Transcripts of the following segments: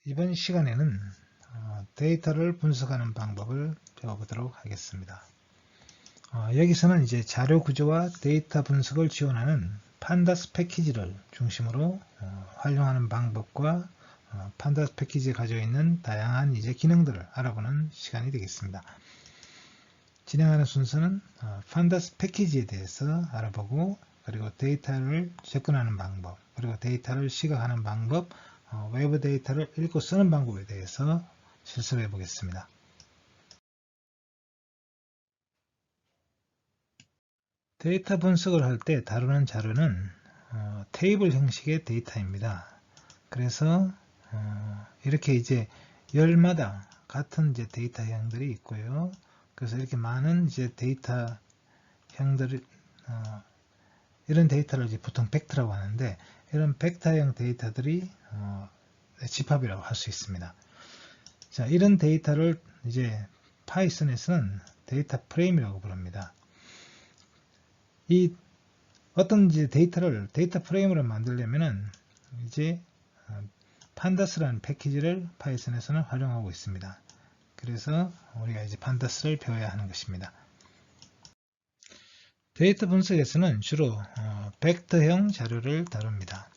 이번 시간에는 데이터를 분석하는 방법을 배워보도록 하겠습니다. 여기서는 이제 자료 구조와 데이터 분석을 지원하는 판다스 패키지를 중심으로 활용하는 방법과 판다스 패키지에 가지고 있는 다양한 이제 기능들을 알아보는 시간이 되겠습니다. 진행하는 순서는 판다스 패키지에 대해서 알아보고, 그리고 데이터를 접근하는 방법, 그리고 데이터를 시각하는 방법, 외부 데이터를 읽고 쓰는 방법에 대해서 실습해 보겠습니다. 데이터 분석을 할 때 다루는 자료는 테이블 형식의 데이터입니다. 그래서 이렇게 이제 열마다 같은 이제 데이터형들이 있고요. 그래서 이렇게 많은 이제 데이터형들이 이런 데이터를 이제 보통 벡터라고 하는데, 이런 벡터형 데이터들이 집합이라고 할 수 있습니다. 자, 이런 데이터를 이제 파이썬에서는 데이터 프레임이라고 부릅니다. 이 어떤 이제 데이터 프레임으로 만들려면은 이제 판다스라는 패키지를 파이썬에서는 활용하고 있습니다. 그래서 우리가 이제 판다스를 배워야 하는 것입니다. 데이터 분석에서는 주로 벡터형 자료를 다룹니다.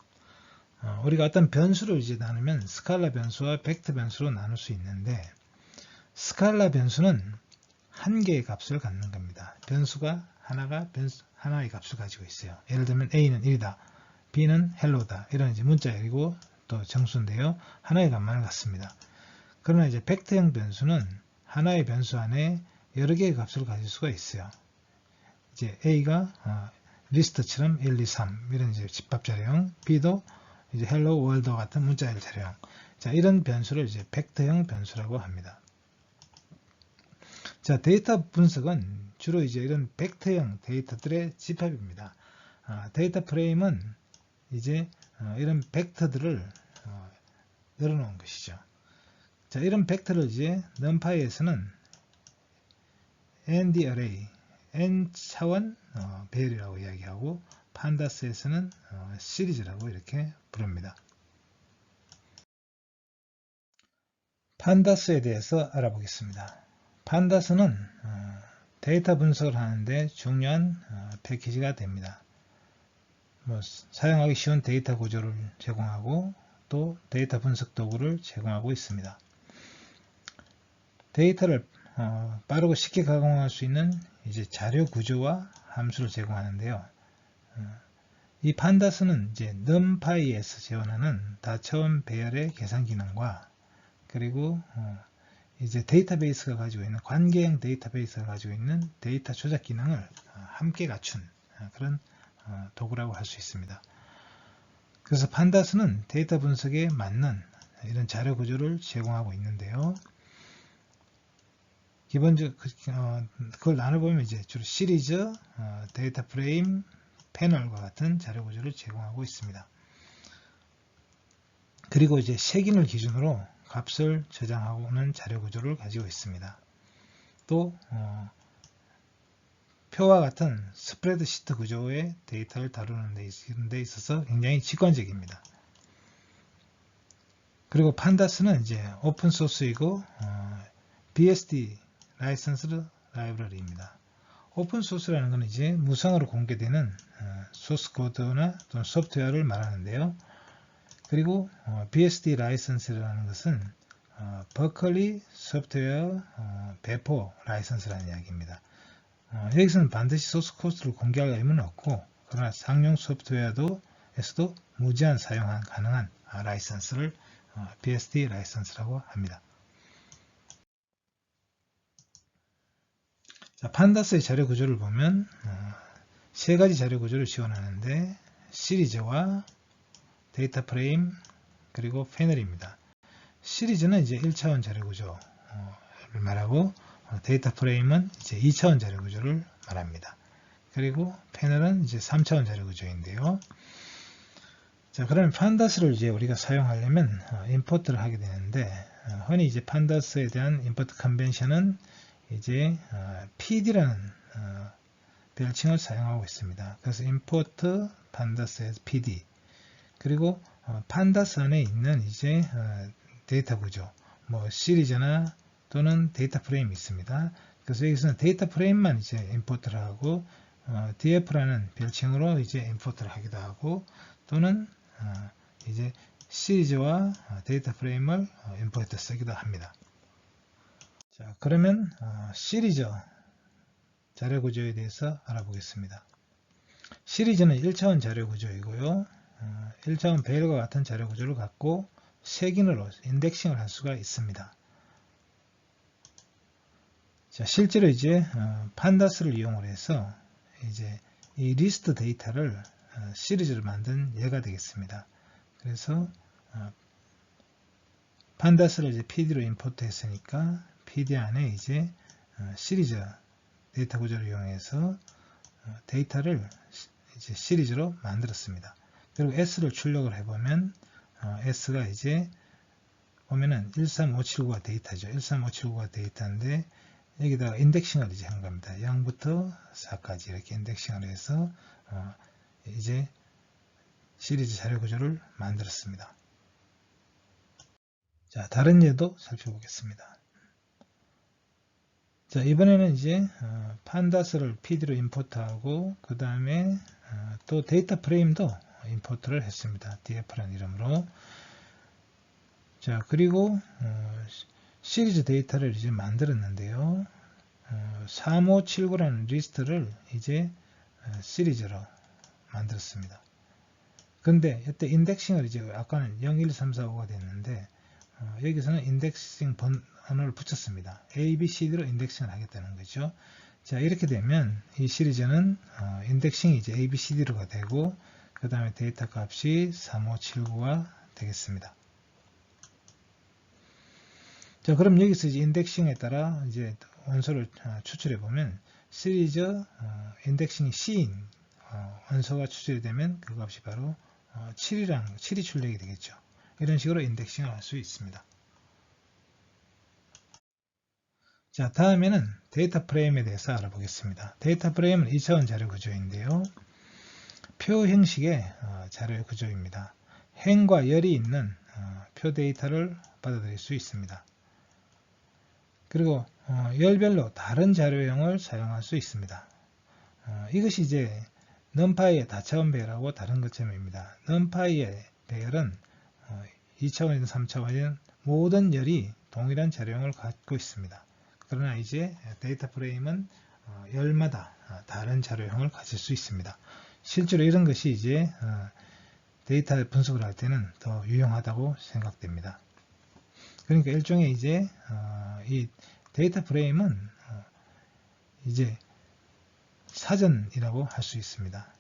우리가 어떤 변수를 이제 나누면 스칼라 변수와 벡터 변수로 나눌 수 있는데, 스칼라 변수는 한 개의 값을 갖는 겁니다. 변수가 하나의 값을 가지고 있어요. 예를 들면 A는 1이다, B는 hello다, 이런 이제 문자열이고 또 정수인데요. 하나의 값만을 갖습니다. 그러나 이제 벡터형 변수는 하나의 변수 안에 여러 개의 값을 가질 수가 있어요. 이제 A가 리스트처럼 1, 2, 3 이런 이제 집합자료형, B도 이제 hello world와 같은 문자열 자료형. 자, 이런 변수를 이제 벡터형 변수라고 합니다. 자, 데이터 분석은 주로 이제 이런 벡터형 데이터들의 집합입니다. 데이터 프레임은 이제 이런 벡터들을 늘어놓은 것이죠. 자, 이런 벡터를 이제 numpy에서는 ND array, n 차원 배열이라고 이야기하고, 판다스에서는 시리즈라고 이렇게 부릅니다. 판다스에 대해서 알아보겠습니다. 판다스는 데이터 분석을 하는데 중요한 패키지가 됩니다. 사용하기 쉬운 데이터 구조를 제공하고 또 데이터 분석 도구를 제공하고 있습니다. 데이터를 빠르고 쉽게 가공할 수 있는 이제 자료 구조와 함수를 제공하는데요. 이 판다스는 이제 numpy에서 지원하는 다차원 배열의 계산 기능과, 그리고 이제 데이터베이스가 가지고 있는 관계형 데이터베이스가 가지고 있는 데이터 조작 기능을 함께 갖춘 그런 도구라고 할 수 있습니다. 그래서 판다스는 데이터 분석에 맞는 이런 자료 구조를 제공하고 있는데요. 기본적으로 그걸 나눠보면 이제 주로 시리즈, 데이터 프레임, 패널과 같은 자료 구조를 제공하고 있습니다. 그리고 이제 색인을 기준으로 값을 저장하고는 자료 구조를 가지고 있습니다. 또 표와 같은 스프레드시트 구조의 데이터를 다루는 데 있어서 굉장히 직관적입니다. 그리고 판다스는 이제 오픈소스이고 BSD 라이선스드 라이브러리입니다. 오픈소스라는 것은 이제 무상으로 공개되는 소스 코드나 또는 소프트웨어를 말하는데요. 그리고 BSD 라이선스라는 것은 버클리 소프트웨어 배포 라이선스라는 이야기입니다. 여기서는 반드시 소스 코드를 공개할 의무는 없고, 그러나 상용 소프트웨어에서도 무제한 사용 가능한 라이선스를 BSD 라이선스라고 합니다. 자, 판다스의 자료 구조를 보면 세 가지 자료 구조를 지원하는데, 시리즈와 데이터 프레임, 그리고 패널입니다. 시리즈는 이제 1차원 자료 구조를 말하고, 데이터 프레임은 이제 2차원 자료 구조를 말합니다. 그리고 패널은 이제 3차원 자료 구조인데요. 자, 그러면 판다스를 이제 우리가 사용하려면 임포트를 하게 되는데, 흔히 이제 판다스에 대한 임포트 컨벤션은 이제 PD라는 별칭을 사용하고 있습니다. 그래서 import pandas as PD, 그리고 판다스 안에 있는 이제 데이터 구조, 뭐 시리즈나 또는 데이터 프레임이 있습니다. 그래서 여기서는 데이터 프레임만 이제 임포트를 하고 df라는 별칭으로 이제 임포트를 하기도 하고 또는 이제 시리즈와 데이터 프레임을 임포트 쓰기도 합니다. 자, 그러면 시리즈 자료 구조에 대해서 알아보겠습니다. 시리즈는 1차원 자료 구조이고요. 1차원 배열과 같은 자료 구조를 갖고 색인으로 인덱싱을 할 수가 있습니다. 자, 실제로 이제 판다스를 이용을 해서 이제 이 리스트 데이터를 시리즈로 만든 예가 되겠습니다. 그래서 판다스를 이제 PD로 임포트 했으니까 PD 안에 이제 시리즈 데이터 구조를 이용해서 데이터를 이제 시리즈로 만들었습니다. 그리고 S를 출력을 해보면 S가 이제 보면은 13579가 데이터죠. 13579가 데이터인데 여기다가 인덱싱을 이제 한 겁니다. 0부터 4까지 이렇게 인덱싱을 해서 이제 시리즈 자료 구조를 만들었습니다. 자, 다른 예도 살펴보겠습니다. 자, 이번에는 이제 판다스를 PD로 임포트하고 그 다음에 또 데이터 프레임도 임포트를 했습니다. df라는 이름으로. 자, 그리고 시리즈 데이터를 이제 만들었는데요. 3579라는 리스트를 이제 시리즈로 만들었습니다. 근데 이때 인덱싱을 이제 아까는 0, 1, 3, 4, 5가 됐는데 여기서는 인덱싱 번호를 붙였습니다. A, B, C, D로 인덱싱을 하겠다는 거죠. 자, 이렇게 되면 이 시리즈는 인덱싱이 이제 A, B, C, D로가 되고 그 다음에 데이터 값이 3579가 되겠습니다. 자, 그럼 여기서 이제 인덱싱에 따라 이제 원소를 추출해 보면 시리즈 인덱싱이 C인 원소가 추출이 되면 그 값이 바로 7이 출력이 되겠죠. 이런 식으로 인덱싱을 할 수 있습니다. 자, 다음에는 데이터 프레임에 대해서 알아보겠습니다. 데이터 프레임은 2차원 자료 구조인데요. 표 형식의 자료 구조입니다. 행과 열이 있는 표 데이터를 받아들일 수 있습니다. 그리고 열별로 다른 자료형을 사용할 수 있습니다. 이것이 이제 numPy의 다차원 배열하고 다른 것점입니다. numPy의 배열은 2차원이든 3차원이든 모든 열이 동일한 자료형을 갖고 있습니다. 그러나 이제 데이터 프레임은 열마다 다른 자료형을 가질 수 있습니다. 실제로 이런 것이 이제 데이터 분석을 할 때는 더 유용하다고 생각됩니다. 그러니까 일종의 이제 이 데이터 프레임은 이제 사전이라고 할 수 있습니다.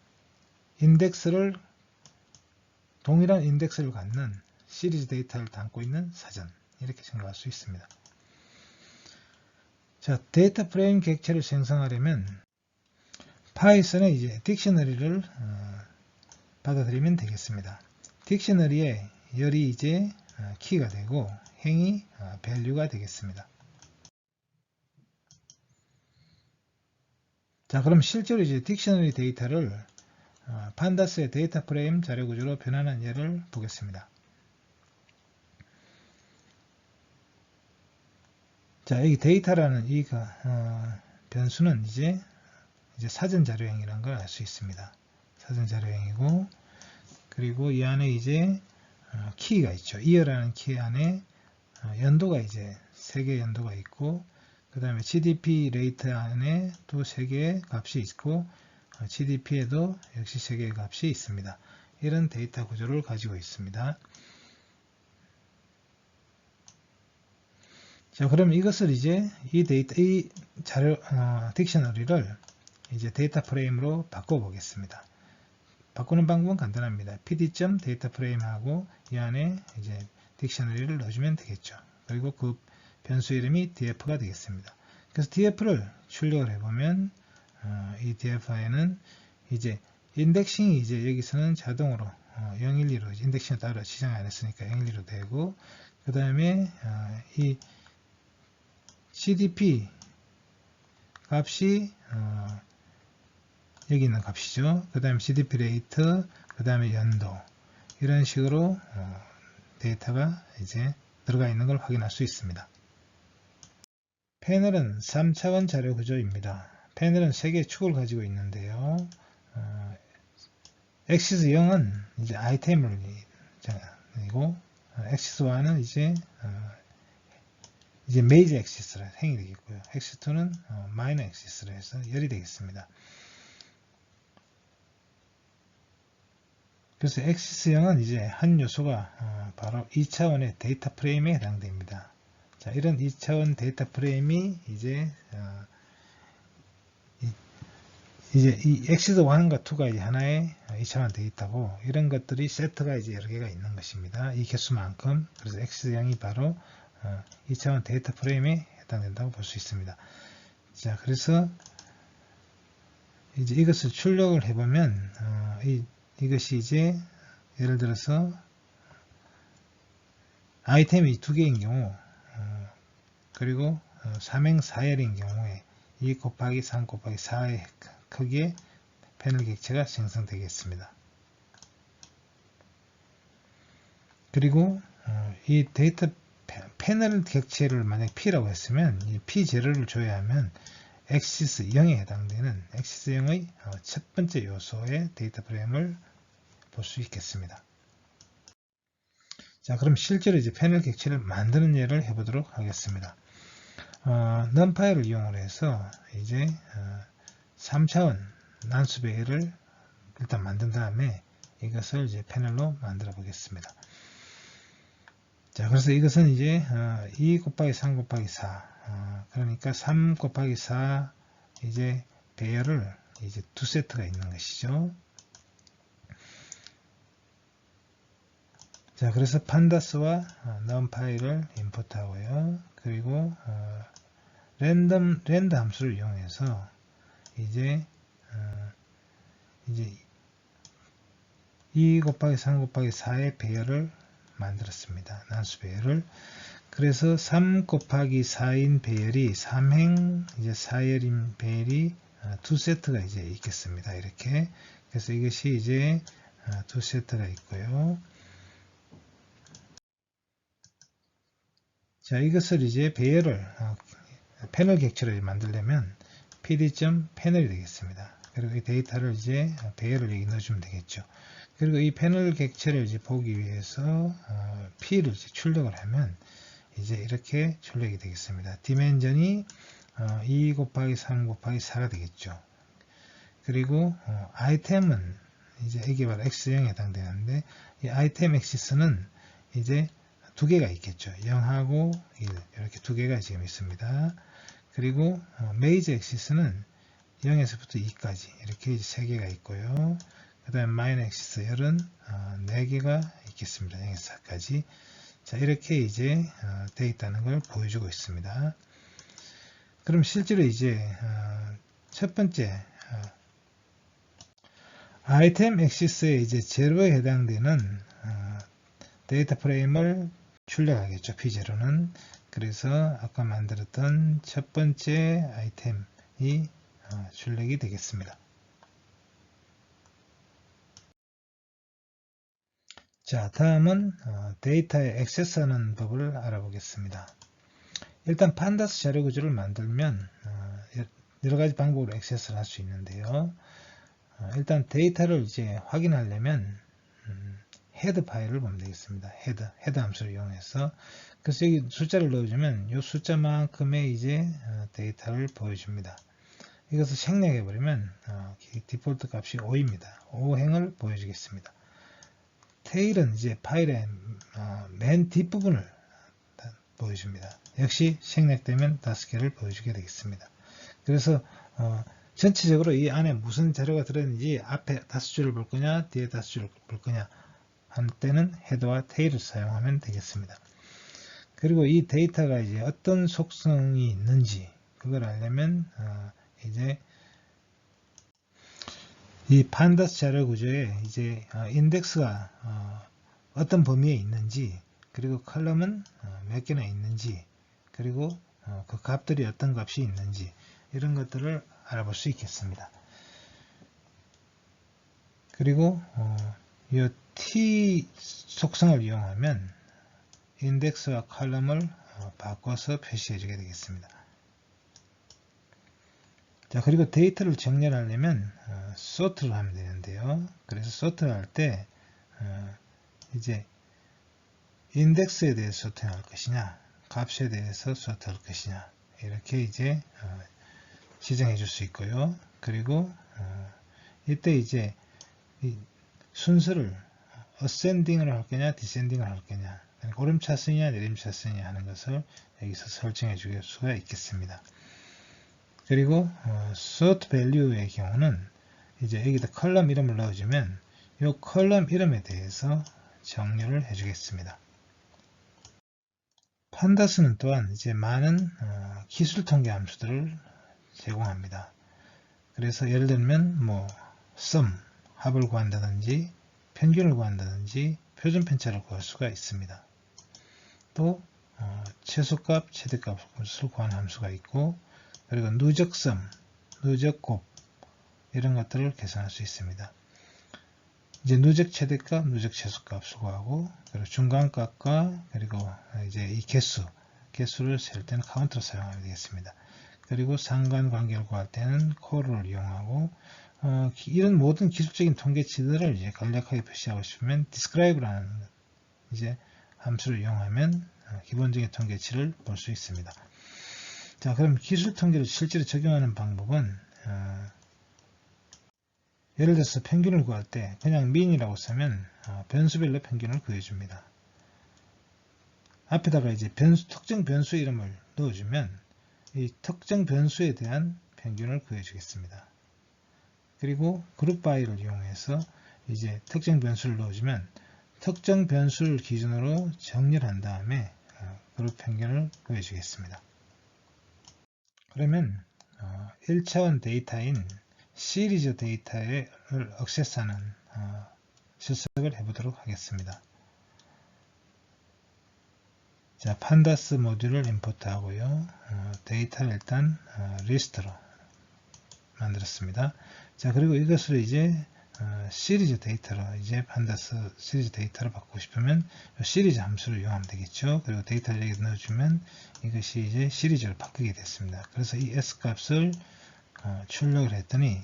동일한 인덱스를 갖는 시리즈 데이터를 담고 있는 사전, 이렇게 생각할 수 있습니다. 자, 데이터 프레임 객체를 생성하려면 파이썬에 이제 딕셔너리를 받아들이면 되겠습니다. 딕셔너리에 열이 이제 키가 되고 행이 value가 되겠습니다. 자, 그럼 실제로 이제 딕셔너리 데이터를 판다스의 데이터 프레임 자료 구조로 변환한 예를 보겠습니다. 자, 여기 데이터라는 이 변수는 이제 사전 자료형이라는 걸 알 수 있습니다. 사전 자료형이고, 그리고 이 안에 이제 키가 있죠. 이어라는 키 안에 연도가 이제 3개의 연도가 있고, 그 다음에 GDP 레이트 안에 또 3개의 값이 있고, GDP에도 역시 3개의 값이 있습니다. 이런 데이터 구조를 가지고 있습니다. 자, 그럼 이것을 이제 이 자료 딕셔너리를 이제 데이터 프레임으로 바꿔 보겠습니다. 바꾸는 방법은 간단합니다. pd.dataFrame하고 이 안에 이제 딕셔너리를 넣어주면 되겠죠. 그리고 그 변수 이름이 df가 되겠습니다. 그래서 df를 출력을 해보면 이 df에는 이제 인덱싱이 이제 여기서는 자동으로 012로 인덱싱을 따로 지정 안 했으니까 012로 되고, 그 다음에 이 GDP 값이 여기 있는 값이죠. 그 다음에 GDP 레이트, 그 다음에 연도, 이런 식으로 데이터가 이제 들어가 있는 걸 확인할 수 있습니다. 패널은 3차원 자료 구조입니다. 패널은 3개의 축을 가지고 있는데요. 엑시스 0은 이제 아이템을 이고 엑시스 1은 이제 메이저 엑시스라 행이 되겠고요. 엑시스 2는 마이너 엑시스라 해서 열이 되겠습니다. 그래서 엑시스 0은 이제 한 요소가 바로 2차원의 데이터 프레임에 해당됩니다. 자, 이런 2차원 데이터 프레임이 이제 이 엑시스 1과 2가 이제 하나의 2차원 데이터고, 이런 것들이 세트가 이제 여러 개가 있는 것입니다. 이 개수만큼. 그래서 엑시스 0이 바로 2차원 데이터 프레임에 해당된다고 볼 수 있습니다. 자, 그래서 이제 이것을 출력을 해보면, 이것이 이제 예를 들어서 아이템이 2개인 경우, 그리고 3행4열인 경우에 2 곱하기 3 곱하기 4의 크기의 패널 객체가 생성되겠습니다. 그리고 이 데이터 패널 객체를 만약 P라고 했으면 이 P 재료를 줘야 하면 엑시스 0에 해당되는 엑시스 0의 첫 번째 요소의 데이터 프레임을 볼 수 있겠습니다. 자, 그럼 실제로 이제 패널 객체를 만드는 예를 해보도록 하겠습니다. num파이를 이용을 해서 이제 3차원 난수배를 일단 만든 다음에 이것을 이제 패널로 만들어 보겠습니다. 자, 그래서 이것은 이제 2 곱하기 3 곱하기 4, 그러니까 3 곱하기 4 이제 배열을 이제 두 세트가 있는 것이죠. 자, 그래서 판다스와 num파이를 임포트하고요. 그리고 랜드 함수를 이용해서 이제 2 곱하기 3 곱하기 4의 배열을 만들었습니다. 난수 배열을. 그래서 3 곱하기 4인 배열이 3행 이제 4열인 배열이 두 세트가 이제 있겠습니다. 이렇게. 그래서 이것이 이제 두 세트가 있고요. 자, 이것을 이제 배열을 패널 객체를 만들려면 pd.패널이 되겠습니다. 그리고 이 데이터를 이제 배열을 여기 넣어주면 되겠죠. 그리고 이 패널 객체를 이제 보기 위해서 P를 이제 출력을 하면 이제 이렇게 출력이 되겠습니다. 디멘전이 2 곱하기 3 곱하기 4가 되겠죠. 그리고 아이템은 이제 이게 바로 X0에 해당되는데, 이 아이템 엑시스는 이제 두 개가 있겠죠. 0하고 1 이렇게 두 개가 지금 있습니다. 그리고 메이저 엑시스는 0에서부터 2까지 이렇게 세 개가 있고요. 그 다음에 마이너 엑시스 열은 4개가 있겠습니다. 0에서 4까지. 자, 이렇게 이제 되어 있다는 걸 보여주고 있습니다. 그럼 실제로 이제 첫 번째 아이템 엑시스의 이제 제로에 해당되는 데이터 프레임을 출력하겠죠. P0는. 그래서 아까 만들었던 첫 번째 아이템이 출력이 되겠습니다. 자, 다음은 데이터에 액세스하는 법을 알아보겠습니다. 일단 판다스 자료 구조를 만들면 여러 가지 방법으로 액세스를 할 수 있는데요. 일단 데이터를 이제 확인하려면 헤드 파일을 보면 되겠습니다. 헤드 함수를 이용해서. 그래서 여기 숫자를 넣어주면 이 숫자만큼의 이제 데이터를 보여줍니다. 이것을 생략해 버리면 디폴트 값이 5입니다. 5행을 보여주겠습니다. 테일은 이제 파일의 맨 뒷부분을 보여줍니다. 역시 생략되면 5개를 보여주게 되겠습니다. 그래서 전체적으로 이 안에 무슨 자료가 들어있는지 앞에 5줄을 볼 거냐 뒤에 5줄을 볼 거냐 할 때는 헤더와 테일을 사용하면 되겠습니다. 그리고 이 데이터가 이제 어떤 속성이 있는지 그걸 알려면 이제 이 판다스 자료 구조에 이제 인덱스가 어떤 범위에 있는지, 그리고 컬럼은 몇 개나 있는지, 그리고 그 값들이 어떤 값이 있는지 이런 것들을 알아볼 수 있겠습니다. 그리고 이 t 속성을 이용하면 인덱스와 컬럼을 바꿔서 표시해 주게 되겠습니다. 자, 그리고 데이터를 정렬하려면 sort를 하면 되는데요. 그래서 sort를 할 때 이제 인덱스에 대해서 sort할 것이냐, 값에 대해서 sort할 것이냐, 이렇게 이제 지정해 줄 수 있고요. 그리고 이때 이제 이 순서를 ascending을 할 거냐, descending을 할 거냐, 오름차순이냐, 내림차순이냐 하는 것을 여기서 설정해 줄 수가 있겠습니다. 그리고 sort value의 경우는 이제 여기다 컬럼 이름을 넣어주면 이 컬럼 이름에 대해서 정렬을 해주겠습니다. 판다스는 또한 이제 많은 기술 통계 함수들을 제공합니다. 그래서 예를 들면 뭐 sum, 합을 구한다든지 평균을 구한다든지 표준 편차를 구할 수가 있습니다. 또 최소값, 최대값을 구하는 함수가 있고, 그리고 누적섬, 누적곱 이런 것들을 계산할 수 있습니다. 이제 누적 최대값, 누적 최소값을 구하고, 그리고 중간값과 그리고 이제 이 개수를 셀 때는 카운트를 사용하면 되겠습니다. 그리고 상관관계를 구할 때는 콜을 이용하고, 이런 모든 기술적인 통계치들을 이제 간략하게 표시하고 싶으면 describe라는 이제 함수를 이용하면 기본적인 통계치를 볼 수 있습니다. 자, 그럼 기술 통계를 실제로 적용하는 방법은 예를 들어서 평균을 구할 때 그냥 mean이라고 쓰면 변수별로 평균을 구해줍니다. 앞에다가 이제 특정 변수 이름을 넣어주면 이 특정 변수에 대한 평균을 구해주겠습니다. 그리고 그룹 바이를 이용해서 이제 특정 변수를 넣어주면 특정 변수를 기준으로 정렬한 다음에 그룹 평균을 구해주겠습니다. 그러면 1차원 데이터인 시리즈 데이터를 액세스하는 실습을 해보도록 하겠습니다. 자, 판다스 모듈을 임포트 하고요. 데이터를 일단 리스트로 만들었습니다. 자, 그리고 이것을 이제 시리즈 데이터로 이제 판다스 시리즈 데이터로 바꾸고 싶으면 시리즈 함수를 이용하면 되겠죠. 그리고 데이터를 여기 넣어주면 이것이 이제 시리즈로 바뀌게 됐습니다. 그래서 이 S 값을 출력을 했더니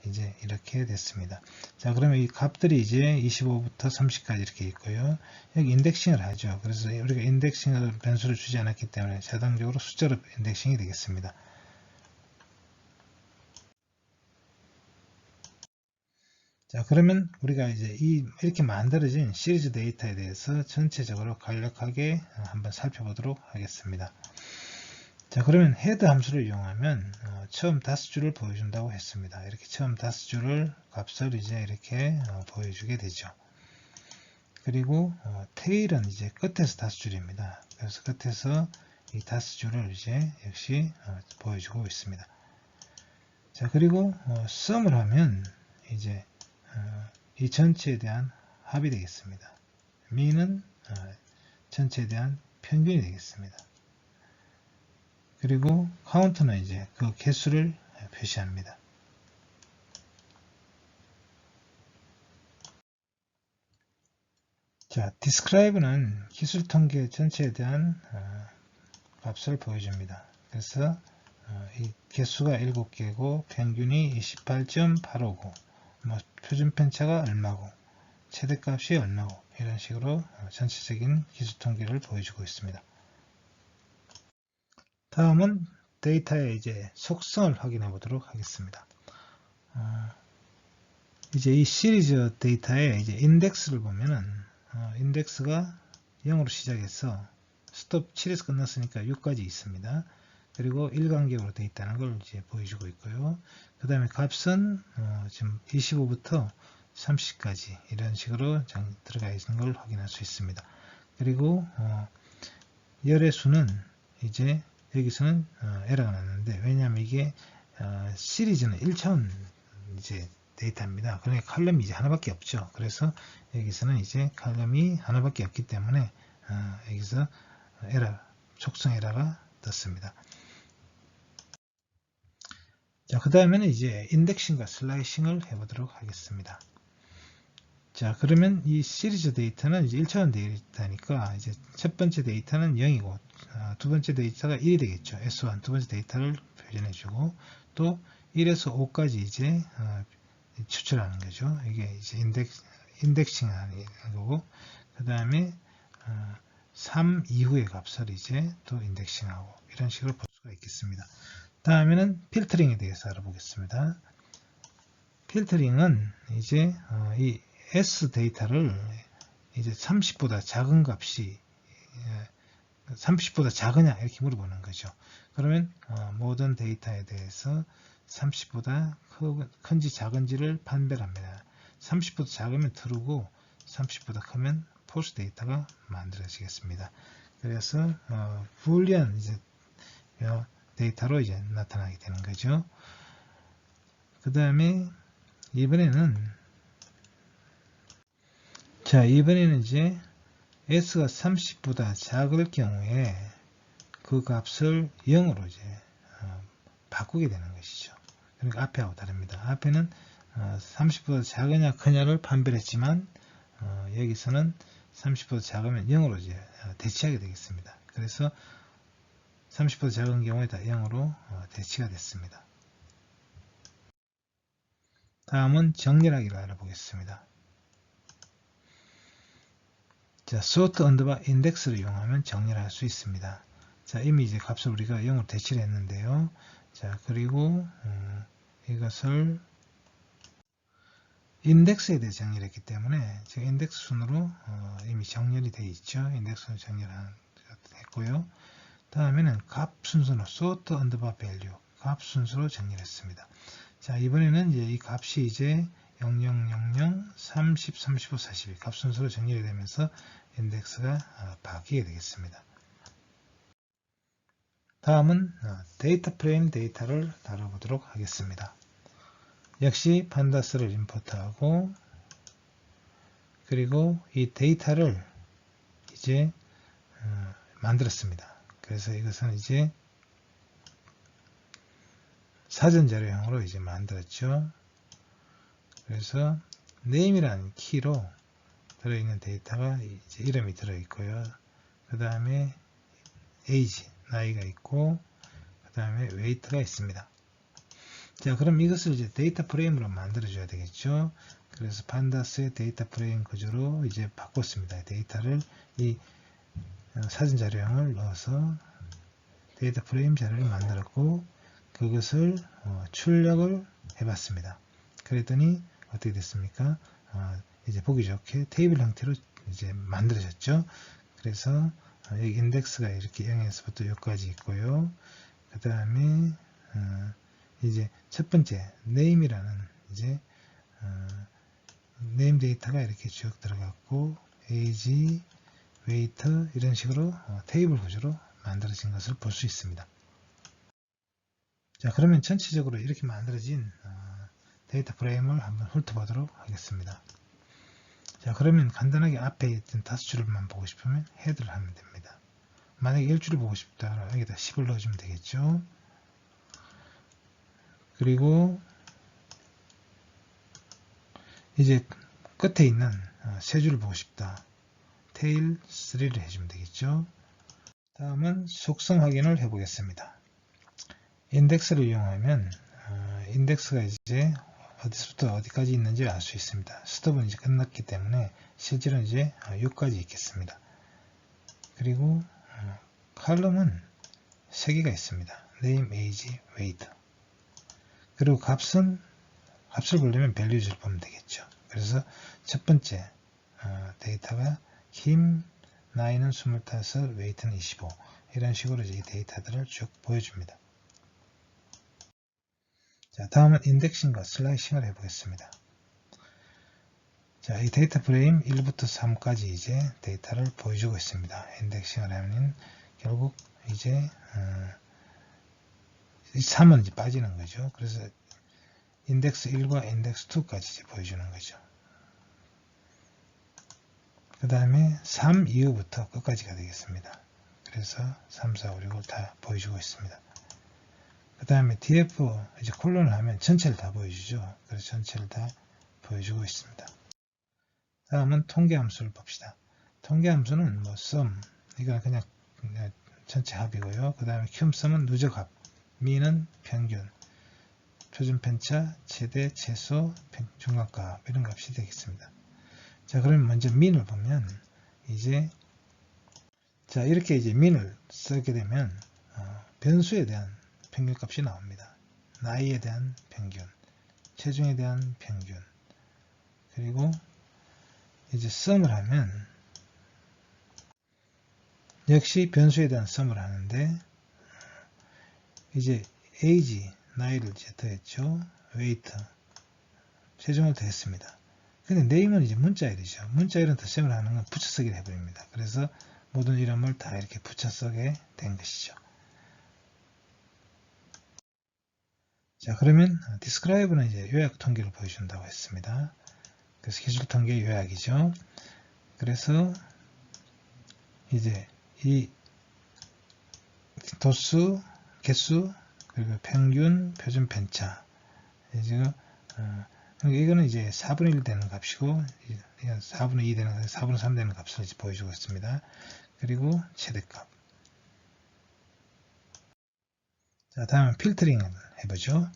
이제 이렇게 됐습니다. 자, 그러면 이 값들이 이제 25부터 30까지 이렇게 있고요. 여기 인덱싱을 하죠. 그래서 우리가 인덱싱을 변수를 주지 않았기 때문에 자동적으로 숫자로 인덱싱이 되겠습니다. 자, 그러면 우리가 이제 이렇게 만들어진 시리즈 데이터에 대해서 전체적으로 간략하게 한번 살펴보도록 하겠습니다. 자, 그러면 헤드 함수를 이용하면 처음 5줄을 보여준다고 했습니다. 이렇게 처음 5줄을 값을 이제 이렇게 보여주게 되죠. 그리고 테일은 이제 끝에서 5줄입니다. 그래서 끝에서 이 5줄을 이제 역시 보여주고 있습니다. 자, 그리고 sum을 하면 이제 이 전체에 대한 합이 되겠습니다. mean은 전체에 대한 평균이 되겠습니다. 그리고 count는 이제 그 개수를 표시합니다. 자, describe는 기술 통계 전체에 대한 값을 보여줍니다. 그래서 이 개수가 7개고 평균이 28.859, 뭐 표준 편차가 얼마고 최대값이 얼마고 이런 식으로 전체적인 기술 통계를 보여주고 있습니다. 다음은 데이터의 이제 속성을 확인해 보도록 하겠습니다. 이제 이 시리즈 데이터의 이제 인덱스를 보면은 인덱스가 0으로 시작해서 스톱 7에서 끝났으니까 6까지 있습니다. 그리고 1간격으로 되어 있다는 걸 이제 보여주고 있고요. 그 다음에 값은 지금 25부터 30까지 이런 식으로 들어가 있는 걸 확인할 수 있습니다. 그리고 열의 수는 이제 여기서는 에러가 났는데, 왜냐하면 이게 시리즈는 1차원 이제 데이터입니다. 그러니까 칼럼이 이제 하나밖에 없죠. 그래서 여기서는 이제 칼럼이 하나밖에 없기 때문에 여기서 에러, 속성 에러가 떴습니다. 자, 그 다음에는 이제 인덱싱과 슬라이싱을 해보도록 하겠습니다. 자, 그러면 이 시리즈 데이터는 이제 1차원 데이터니까 이제 첫 번째 데이터는 0이고 두 번째 데이터가 1이 되겠죠. S1 두 번째 데이터를 표현해주고 또 1에서 5까지 이제 추출하는 거죠. 이게 이제 인덱싱 하는 거고, 그 다음에 3 이후의 값을 이제 또 인덱싱하고 이런 식으로 볼 수가 있겠습니다. 다음에는 필터링에 대해서 알아보겠습니다. 필터링은 이제 이 S 데이터를 이제 30보다 작은 값이 30보다 작으냐 이렇게 물어보는 거죠. 그러면 모든 데이터에 대해서 30보다 큰지 작은지를 판별합니다. 30보다 작으면 true고 30보다 크면 false 데이터가 만들어지겠습니다. 그래서 불리한 이제 데이터로 이제 나타나게 되는 거죠. 그 다음에 이번에는 이제 s가 30보다 작을 경우에 그 값을 0으로 이제 바꾸게 되는 것이죠. 그러니까 앞에하고 다릅니다. 앞에는 30보다 작으냐 크냐를 판별했지만 여기서는 30보다 작으면 0으로 이제 대치하게 되겠습니다. 그래서 30보다 작은 경우에 다 0으로 대치가 됐습니다. 다음은 정렬하기를 알아보겠습니다. 자, sort underbar index를 이용하면 정렬할 수 있습니다. 자, 이미 이제 값을 우리가 0으로 대치를 했는데요. 자, 그리고 이것을 인덱스에 대해 정렬했기 때문에 지금 인덱스 순으로 이미 정렬이 되어 있죠. 인덱스 순으로 정렬했고요. 다음에는 값 순서로 sort underbar value 값 순서로 정렬했습니다. 자, 이번에는 이제 이 값이 이제 0000, 30, 35, 42 값 순서로 정렬이 되면서 인덱스가 바뀌게 되겠습니다. 다음은 데이터 프레임 데이터를 다뤄보도록 하겠습니다. 역시 판다스를 임포트하고 그리고 이 데이터를 이제 만들었습니다. 그래서 이것은 이제 사전 자료형으로 이제 만들었죠. 그래서 name이라는 키로 들어있는 데이터가 이제 이름이 들어있고요. 그 다음에 age, 나이가 있고, 그 다음에 weight가 있습니다. 자, 그럼 이것을 이제 데이터 프레임으로 만들어줘야 되겠죠. 그래서 판다스의 데이터 프레임 구조로 이제 바꿨습니다. 데이터를 이 사전 자료형을 넣어서 데이터 프레임 자료를 만들었고, 그것을 출력을 해봤습니다. 그랬더니 어떻게 됐습니까? 이제 보기 좋게 테이블 형태로 이제 만들어졌죠. 그래서 여기 인덱스가 이렇게 0에서부터 여기까지 있고요. 그 다음에 이제 첫 번째 name이라는 이제 name 데이터가 이렇게 쭉 들어갔고 age, weight 이런 식으로 테이블 구조로 만들어진 것을 볼 수 있습니다. 자, 그러면 전체적으로 이렇게 만들어진 데이터 프레임을 한번 훑어보도록 하겠습니다. 자, 그러면 간단하게 앞에 있던 5줄만 보고 싶으면 헤드를 하면 됩니다. 만약에 1줄을 보고 싶다, 여기다 10을 넣어주면 되겠죠. 그리고 이제 끝에 있는 3줄을 보고 싶다, 테일 3를 해주면 되겠죠. 다음은 속성 확인을 해보겠습니다. 인덱스를 이용하면 인덱스가 이제 어디서부터 어디까지 있는지 알 수 있습니다. 스톱은 이제 끝났기 때문에 실제로는 이제 6까지 있겠습니다. 그리고 칼럼은 3개가 있습니다. name, age, weight. 그리고 값을 보려면 values를 보면 되겠죠. 그래서 첫 번째 데이터가 힘, 나이는 25, weight는 25 이런 식으로 이제 이 데이터들을 쭉 보여줍니다. 자, 다음은 인덱싱과 슬라이싱을 해보겠습니다. 자, 이 데이터 프레임 1부터 3까지 이제 데이터를 보여주고 있습니다. 인덱싱을 하면 결국 이제 3은 이제 빠지는 거죠. 그래서 인덱스 1과 인덱스 2까지 이제 보여주는 거죠. 그 다음에 3 이후부터 끝까지가 되겠습니다. 그래서 3, 4, 5, 6을 다 보여주고 있습니다. 그 다음에 df 이제 콜론을 하면 전체를 다 보여주죠. 그래서 전체를 다 보여주고 있습니다. 다음은 통계 함수를 봅시다. 통계 함수는 뭐 sum, 이건 그냥 전체 합이고요. 그 다음에 sum은 누적합, mean은 평균, 표준 편차, 최대, 최소, 중간값 이런 값이 되겠습니다. 자, 그러면 먼저 mean을 보면 이제 자 이렇게 이제 mean을 쓰게 되면 변수에 대한 평균값이 나옵니다. 나이에 대한 평균, 체중에 대한 평균, 그리고 이제 sum을 하면 역시 변수에 대한 sum을 하는데 이제 age, 나이를 이제 더했죠. weight, 체중을 더했습니다. 근데 name은 이제 문자일이죠. 문자일은 덧셈을 하는 건 붙여 쓰기를 해버립니다. 그래서 모든 이름을 다 이렇게 붙여 쓰게 된 것이죠. 자, 그러면 describe는 이제 요약 통계를 보여준다고 했습니다. 그래서 기술 통계 요약이죠. 그래서 이제 이 도수, 개수, 그리고 평균, 표준 편차. 지금 이거는 이제 4분의 1 되는 값이고 4분의 2 되는 4분의 3 되는 값을 이제 보여주고 있습니다. 그리고 최대값. 자, 다음은 필터링을 해보죠.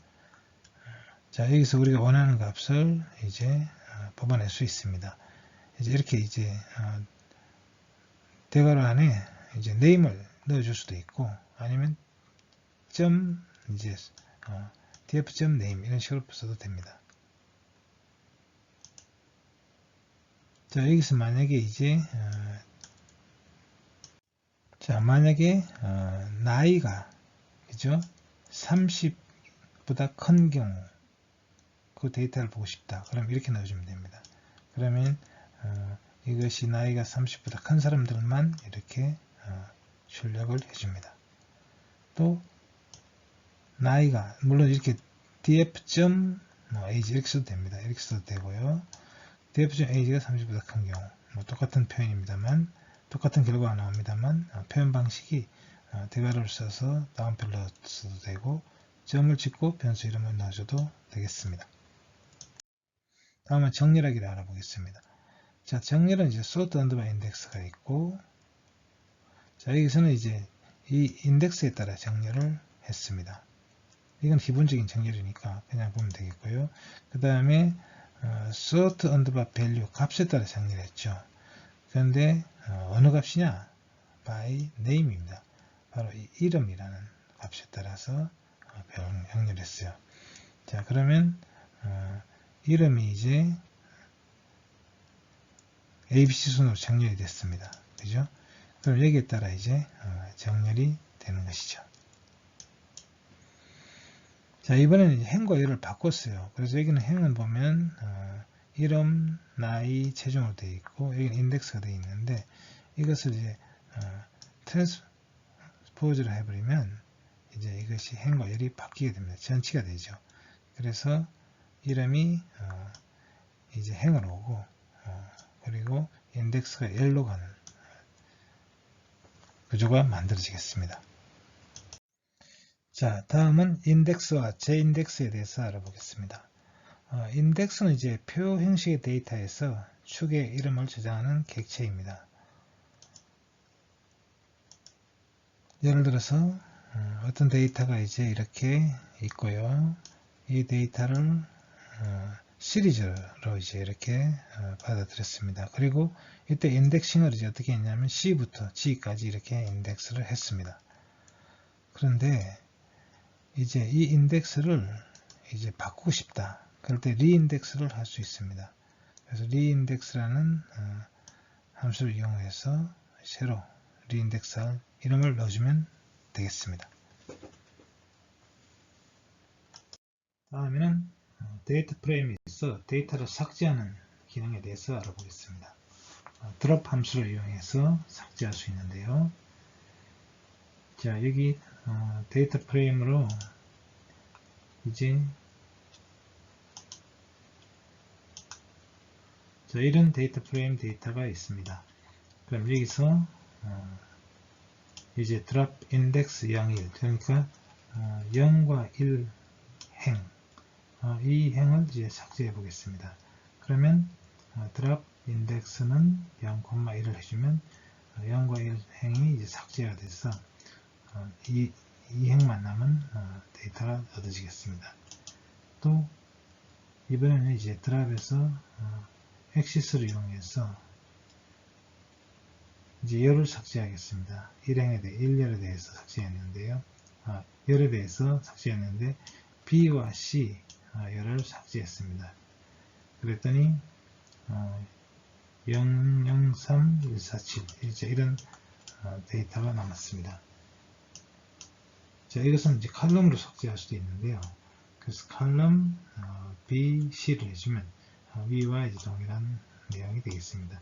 자, 여기서 우리가 원하는 값을 이제 뽑아낼 수 있습니다. 이제 이렇게 이제 대괄호 안에 이제 name을 넣어줄 수도 있고 아니면 점 이제 df.name 이런 식으로 써도 됩니다. 자, 여기서 만약에 이제 자, 만약에 나이가 그죠? 30보다 큰 경우 그 데이터를 보고 싶다. 그럼 이렇게 넣어주면 됩니다. 그러면 이것이 나이가 30보다 큰 사람들만 이렇게 출력을 해줍니다. 또 나이가 물론 이렇게 df.age 이렇게 써도 됩니다. 이렇게 써도 되고요. df.age가 30보다 큰 경우 뭐 똑같은 표현입니다만 똑같은 결과가 나옵니다만 표현 방식이 대괄호를 써서 다운표를 넣어도 되고 점을 찍고 변수 이름을 넣어줘도 되겠습니다. 다음은 정렬하기를 알아보겠습니다. 자, 정렬은 이제 sort underbar index가 있고 자, 여기서는 이제 이 인덱스에 따라 정렬을 했습니다. 이건 기본적인 정렬이니까 그냥 보면 되겠고요. 그 다음에 sort underbar value 값에 따라 정렬했죠. 그런데 어느 값이냐? by name입니다. 바로 이 이름이라는 값에 따라서 정렬했어요. 자, 그러면 이름이 이제 ABC 순으로 정렬이 됐습니다. 그죠? 그럼 여기에 따라 이제 정렬이 되는 것이죠. 자, 이번에는 행과 열을 바꿨어요. 그래서 여기는 행은 보면 이름, 나이, 체중으로 되어 있고 여기는 인덱스가 되어 있는데 이것을 이제 트랜스포즈를 해버리면 이제 이것이 행과 열이 바뀌게 됩니다. 전치가 되죠. 그래서 이름이 이제 행으로 오고 그리고 인덱스가 열로 가는 구조가 만들어지겠습니다. 자, 다음은 인덱스와 재인덱스에 대해서 알아보겠습니다. 인덱스는 이제 표 형식의 데이터에서 축의 이름을 저장하는 객체입니다. 예를 들어서 어떤 데이터가 이제 이렇게 있고요. 이 데이터를 시리즈로 이제 이렇게 받아들였습니다. 그리고 이때 인덱싱을 이제 어떻게 했냐면 C부터 G까지 이렇게 인덱스를 했습니다. 그런데 이제 이 인덱스를 이제 바꾸고 싶다. 그럴 때 리인덱스를 할 수 있습니다. 그래서 리인덱스라는 함수를 이용해서 새로 리인덱스할 이름을 넣어주면 되겠습니다. 다음에는 데이터 프레임에서 데이터를 삭제하는 기능에 대해서 알아보겠습니다. 드롭 함수를 이용해서 삭제할 수 있는데요. 자, 여기 데이터 프레임으로 이제 자, 이런 데이터 프레임 데이터가 있습니다. 그럼 여기서 이제 drop index 0, 1 그러니까 0과 1 행 이 행을 이제 삭제해 보겠습니다. 그러면 drop 인덱스는 0,1을 해주면 0과 1 행이 이제 삭제가 돼서 이 행만 남은 데이터가 얻어지겠습니다. 또 이번에는 이제 드랍에서 액시스를 이용해서 이제 열을 삭제하겠습니다. 1열에 대해서 삭제했는데요. 열에 대해서 삭제했는데 B와 C 열을 삭제했습니다. 그랬더니 003147 이제 이런 데이터가 남았습니다. 자, 이것은 이제 칼럼으로 삭제할 수도 있는데요. 그래서 칼럼 B, C를 해주면 위와 이제 동일한 내용이 되겠습니다.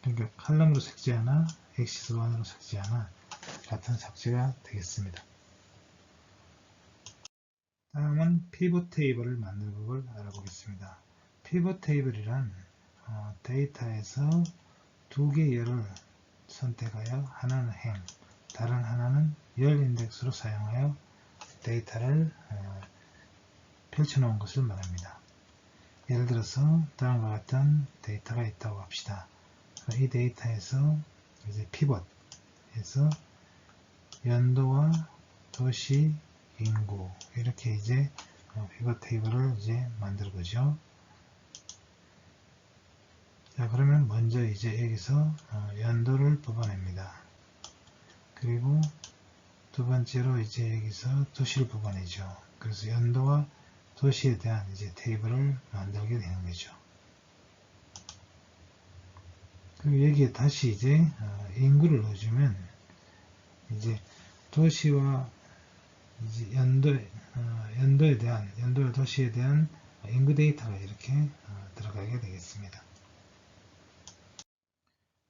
그러니까 칼럼으로 삭제하나 액시스 1으로 삭제하나 같은 삭제가 되겠습니다. 다음은 피벗 테이블을 만드는 법을 알아보겠습니다. 피벗 테이블이란 데이터에서 두 개의 열을 선택하여 하나는 행, 다른 하나는 열 인덱스로 사용하여 데이터를 펼쳐놓은 것을 말합니다. 예를 들어서 다음과 같은 데이터가 있다고 합시다. 이 데이터에서 이제 피벗에서 연도와 도시, 인구 이렇게 이제 피벗 테이블을 이제 만들어 보죠. 자, 그러면 먼저 이제 여기서 연도를 뽑아냅니다. 그리고 두 번째로 이제 여기서 도시를 뽑아내죠. 그래서 연도와 도시에 대한 이제 테이블을 만들게 되는 거죠. 그리고 여기에 다시 이제 인구를 넣어주면 이제 도시와 이제 연도에 대한 연도와 도시에 대한 인구 데이터가 이렇게 들어가게 되겠습니다.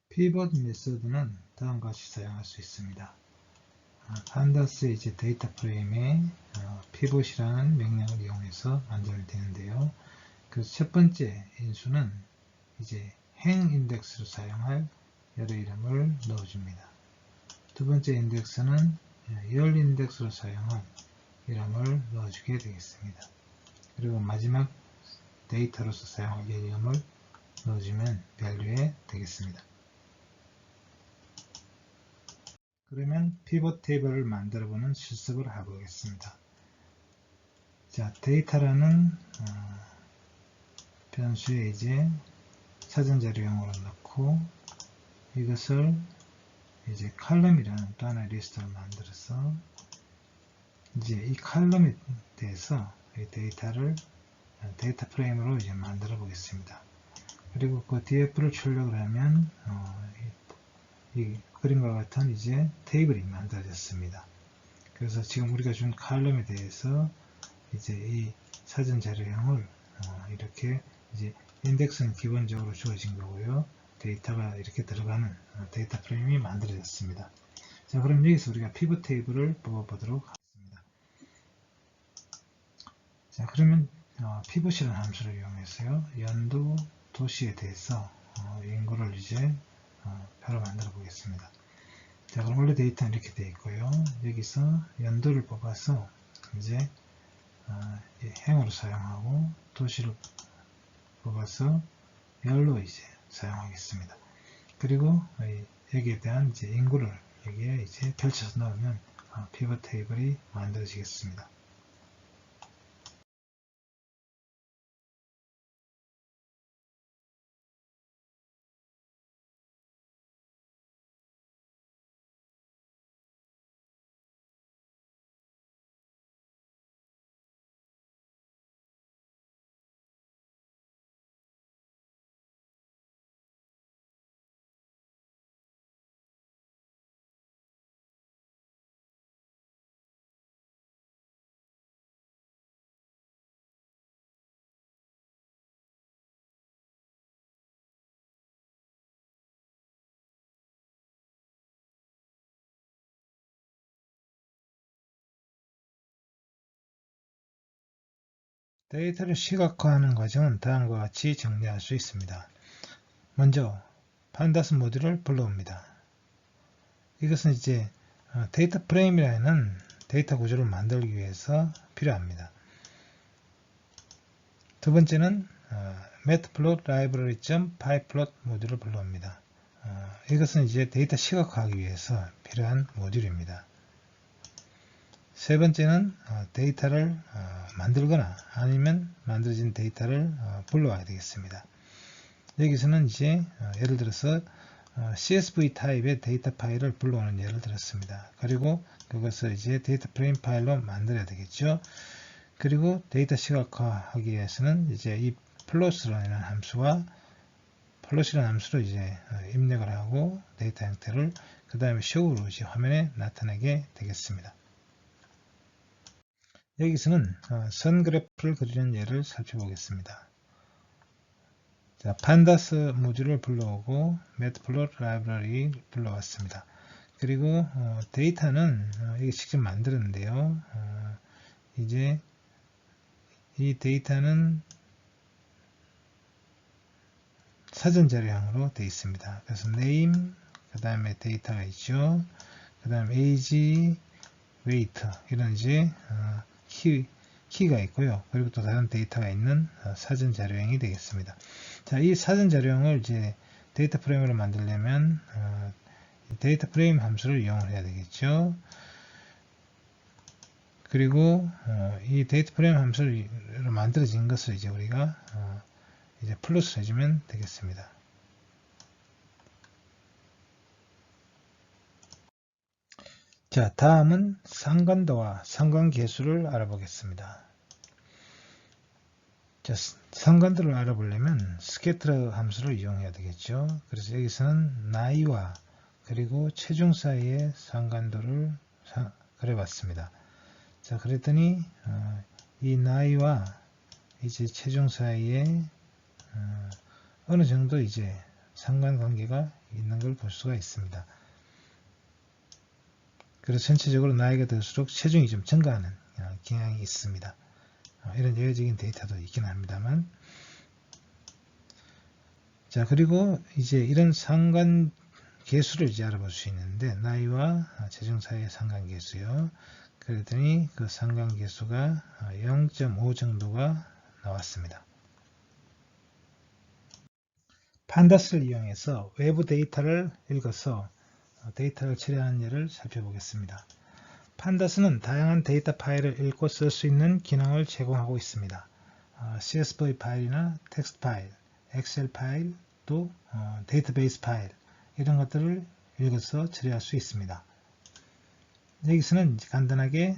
피벗 메소드는 다음과 같이 사용할 수 있습니다. 판다스 이제 데이터 프레임에 피벗이라는 명령을 이용해서 만들어야 되는데요. 그래서 첫 번째 인수는 이제 행 인덱스로 사용할 열의 이름을 넣어줍니다. 두 번째 인덱스는 열 인덱스로 사용할 이름을 넣어주게 되겠습니다. 그리고 마지막 데이터로서 사용할 열 이름을 넣어주면 밸류에 되겠습니다. 그러면 피벗 테이블을 만들어보는 실습을 해보겠습니다. 자, 데이터라는 변수에 이제 사전자료형으로 넣고 이것을 이제 칼럼이라는 또 하나의 리스트를 만들어서 이제 이 칼럼에 대해서 이 데이터를 데이터 프레임으로 이제 만들어 보겠습니다. 그리고 그 df를 출력을 하면 이 그림과 같은 이제 테이블이 만들어졌습니다. 그래서 지금 우리가 준 칼럼에 대해서 이제 이 사전 자료형을 이렇게 이제 인덱스는 기본적으로 주어진 거고요. 데이터가 이렇게 들어가는 데이터 프레임이 만들어졌습니다. 자, 그럼 여기서 우리가 피벗 테이블을 뽑아보도록 하겠습니다. 자, 그러면 피벗이라는 함수를 이용해서요. 연도 도시에 대해서 인구를 이제 표로 만들어 보겠습니다. 자, 그럼 원래 데이터는 이렇게 되어 있고요. 여기서 연도를 뽑아서 이제 행으로 사용하고 도시를 뽑아서 열로 이제 사용하겠습니다. 그리고 여기에 대한 이제 인구를 여기에 이제 펼쳐서 넣으면 피벗 테이블이 만들어지겠습니다. 데이터를 시각화하는 과정은 다음과 같이 정리할 수 있습니다. 먼저 판다스 모듈을 불러옵니다. 이것은 이제 데이터 프레임이라는 데이터 구조를 만들기 위해서 필요합니다. 두 번째는 matplotlib library.pyplot 모듈을 불러옵니다. 이것은 이제 데이터 시각화하기 위해서 필요한 모듈입니다. 세 번째는 데이터를 만들거나 아니면 만들어진 데이터를 불러와야 되겠습니다. 여기서는 이제 예를 들어서 CSV 타입의 데이터 파일을 불러오는 예를 들었습니다. 그리고 그것을 이제 데이터 프레임 파일로 만들어야 되겠죠. 그리고 데이터 시각화하기 위해서는 이제 이 플롯이라는 함수와 플롯이라는 함수로 이제 입력을 하고 데이터 형태를 그 다음에 show로 이제 화면에 나타내게 되겠습니다. 여기서는 선 그래프를 그리는 예를 살펴보겠습니다. 자, 판다스 모듈을 불러오고 matplotlib 라이브러리 불러왔습니다. 그리고 데이터는 이게 직접 만들었는데요. 이제 이 데이터는 사전 자료형으로 되어 있습니다. 그래서 name, 그 다음에 데이터가 있죠. 그 다음에 age, weight 이런 이제 키가 있고요. 그리고 또 다른 데이터가 있는 사전 자료형이 되겠습니다. 자, 이 사전 자료형을 이제 데이터 프레임으로 만들려면 데이터 프레임 함수를 이용을 해야 되겠죠. 그리고 이 데이터 프레임 함수로 만들어진 것을 이제 우리가 이제 플러스 해주면 되겠습니다. 자, 다음은 상관도와 상관계수를 알아보겠습니다. 자, 상관도를 알아보려면 scatter 함수를 이용해야 되겠죠. 그래서 여기서는 나이와 그리고 체중 사이의 상관도를 그려봤습니다. 자, 그랬더니 이 나이와 이제 체중 사이에 어느 정도 이제 상관관계가 있는 걸 볼 수가 있습니다. 그래서 전체적으로 나이가 들수록 체중이 좀 증가하는 경향이 있습니다. 이런 예외적인 데이터도 있긴 합니다만. 자, 그리고 이제 이런 상관계수를 이제 알아볼 수 있는데, 나이와 체중 사이의 상관계수요. 그랬더니 그 상관계수가 0.5 정도가 나왔습니다. 판다스를 이용해서 외부 데이터를 읽어서 데이터를 처리하는 예를 살펴보겠습니다. 판다스는 다양한 데이터 파일을 읽고 쓸 수 있는 기능을 제공하고 있습니다. CSV 파일이나 텍스트 파일, 엑셀 파일, 또 데이터베이스 파일 이런 것들을 읽어서 처리할 수 있습니다. 여기서는 간단하게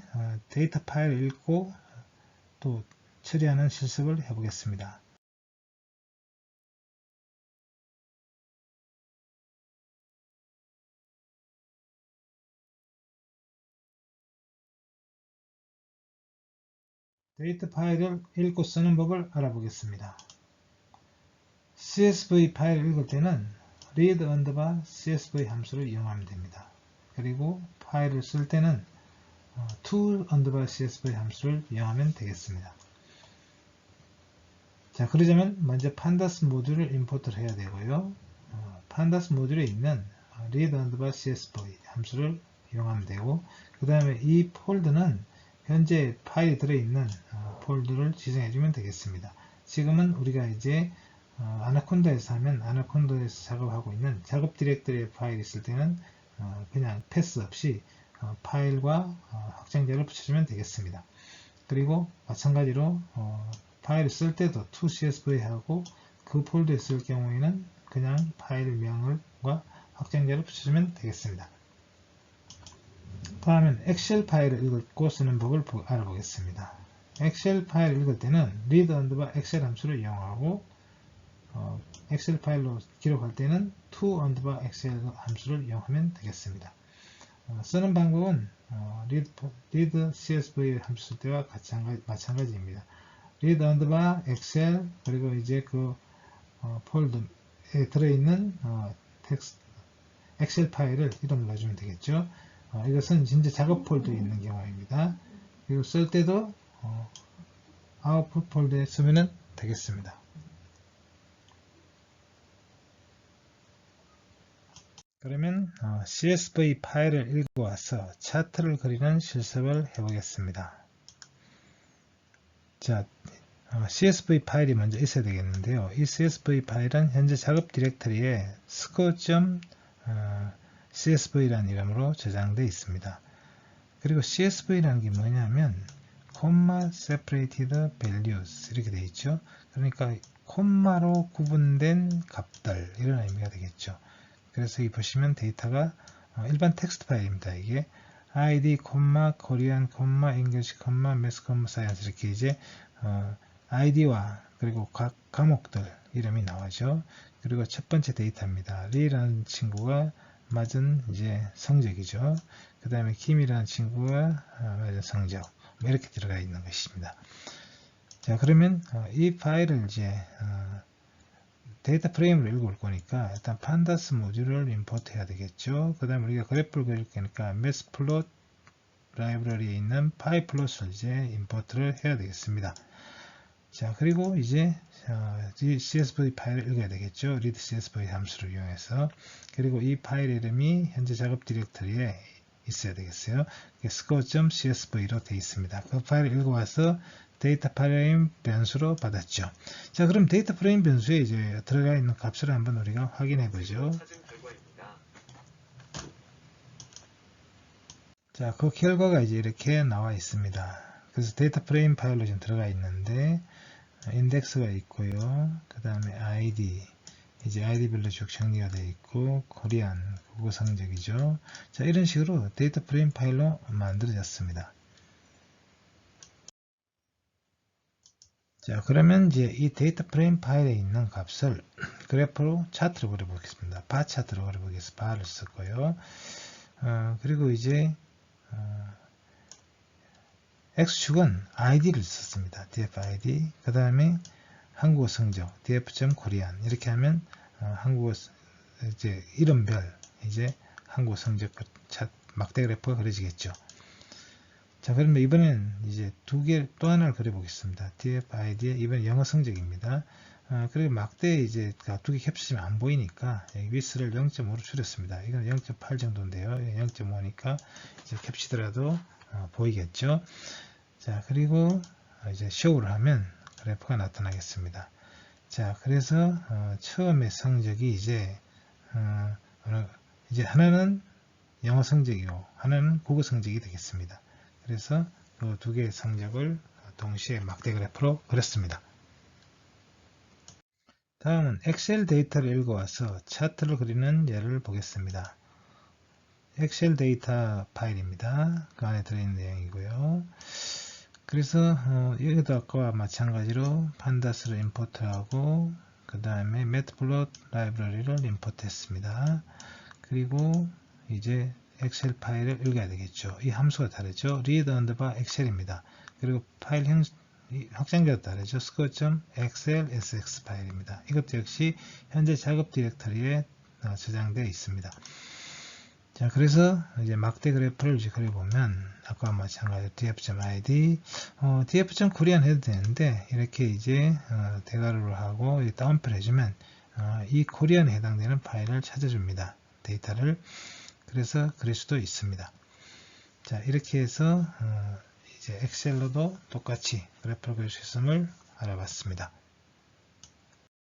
데이터 파일을 읽고 또 처리하는 실습을 해보겠습니다. 데이터 파일을 읽고 쓰는 법을 알아보겠습니다. CSV 파일을 읽을 때는 read CSV 함수를 이용하면 됩니다. 그리고 파일을 쓸 때는 to CSV 함수를 이용하면 되겠습니다. 자, 그러자면 먼저 판다스 모듈을 임포트를 해야 되고요. 판다스 모듈에 있는 read CSV 함수를 이용하면 되고, 그 다음에 이 폴더는 현재 파일이 들어있는 폴더를 지정해주면 되겠습니다. 지금은 우리가 이제 아나콘다에서 하면 아나콘다에서 작업하고 있는 작업 디렉터리 파일이 있을 때는 그냥 패스 없이 파일과 확장자를 붙여주면 되겠습니다. 그리고 마찬가지로 파일을 쓸 때도 to.csv 하고 그 폴더에 쓸 경우에는 그냥 파일명과 확장자를 붙여주면 되겠습니다. 다음은 엑셀 파일을 읽고 쓰는 법을 알아보겠습니다. 엑셀 파일을 읽을 때는 read 엑셀 함수를 이용하고 엑셀 파일로 기록할 때는 to 엑셀 함수를 이용하면 되겠습니다. 쓰는 방법은 read CSV 함수 쓸 때와 마찬가지입니다. read 엑셀 그리고 이제 그 폴더에 들어있는 텍스트 엑셀 파일을 이름을 넣어주면 되겠죠. 이것은 진짜 작업 폴더에 있는 경우입니다. 그리고 쓸 때도 아웃풋 폴더에 쓰면 되겠습니다. 그러면 CSV 파일을 읽고 와서 차트를 그리는 실습을 해보겠습니다. 자, CSV 파일이 먼저 있어야 되겠는데요. 이 CSV 파일은 현재 작업 디렉터리에 sco.csv라는 이름으로 저장되어 있습니다. 그리고 CSV라는 게 뭐냐면 comma separated values 이렇게 되어 있죠. 그러니까 콤마로 구분된 값들 이런 의미가 되겠죠. 그래서 이 보시면 데이터가 일반 텍스트 파일입니다. 이게 id, korean, english, math, science 이렇게 이제 id와 그리고 각 과목들 이름이 나오죠. 그리고 첫 번째 데이터입니다. 리라는 친구가 맞은 이제 성적이죠. 그 다음에 김이라는 친구가 맞은 성적 이렇게 들어가 있는 것입니다. 자, 그러면 이 파일을 이제 데이터 프레임으로 읽어올 거니까 일단 판다스 모듈을 임포트 해야 되겠죠. 그 다음에 우리가 그래프를 그릴 거니까 matplotlib 라이브러리에 있는 pyplot을 이제 임포트를 해야 되겠습니다. 자, 그리고 이제 CSV 파일을 읽어야 되겠죠. read CSV 함수를 이용해서. 그리고 이 파일 이름이 현재 작업 디렉터리에 있어야 되겠어요. sco.csv로 되어 있습니다. 그 파일을 읽어와서 데이터 프레임 변수로 받았죠. 자, 그럼 데이터 프레임 변수에 이제 들어가 있는 값을 한번 우리가 확인해 보죠. 자, 그 결과가 이제 이렇게 나와 있습니다. 그래서 데이터 프레임 파일로 지금 들어가 있는데 인덱스가 있고요. 그 다음에 id, 이제 id별로 쭉 정리가 되어 있고 코리안, 국어 성적이죠. 자, 이런 식으로 데이터 프레임 파일로 만들어졌습니다. 자, 그러면 이제 이 데이터 프레임 파일에 있는 값을 그래프로 차트로 그려보겠습니다. 바 차트로 그려보겠습니다. 바를 썼고요. 그리고 이제 X축은 id를 썼습니다. dfid. 그 다음에 한국어 성적 df.korean 이렇게 하면 한국어 이제 이름별 이제 한국어 성적 막대 그래프가 그려지겠죠. 자, 그러면 이번엔 이제 또 하나를 그려보겠습니다. dfid에 이번엔 영어 성적입니다. 그리고 막대 이제 두 개 겹치면 안 보이니까 위스를 0.5로 줄였습니다. 이건 0.8 정도인데요. 0.5니까 이제 겹치더라도 보이겠죠. 자, 그리고 이제 show를 하면 그래프가 나타나겠습니다. 자, 그래서 처음에 성적이 이제 하나는 영어 성적이고 하나는 국어 성적이 되겠습니다. 그래서 그 두 개의 성적을 동시에 막대 그래프로 그렸습니다. 다음은 엑셀 데이터를 읽어와서 차트를 그리는 예를 보겠습니다. 엑셀 데이터 파일입니다. 그 안에 들어있는 내용이고요. 그래서 여기도 아까와 마찬가지로 판다스를 임포트하고 그 다음에 matplotlib 라이브러리를 임포트했습니다. 그리고 이제 엑셀 파일을 읽어야 되겠죠. 이 함수가 다르죠. read underbar excel입니다. 그리고 파일 확장자도 다르죠. sco.xlsx 파일입니다. 이것도 역시 현재 작업 디렉터리에 저장되어 있습니다. 자, 그래서 이제 막대 그래프를 이제 그려보면 아까와 마찬가지로 df.id, df.korean 해도 되는데 이렇게 이제 대괄호를 하고 다운표를 해주면 이 코리안에 해당되는 파일을 찾아줍니다. 데이터를. 그래서 그릴 수도 있습니다. 자, 이렇게 해서 이제 엑셀로도 똑같이 그래프를 그릴 수 있음을 알아봤습니다.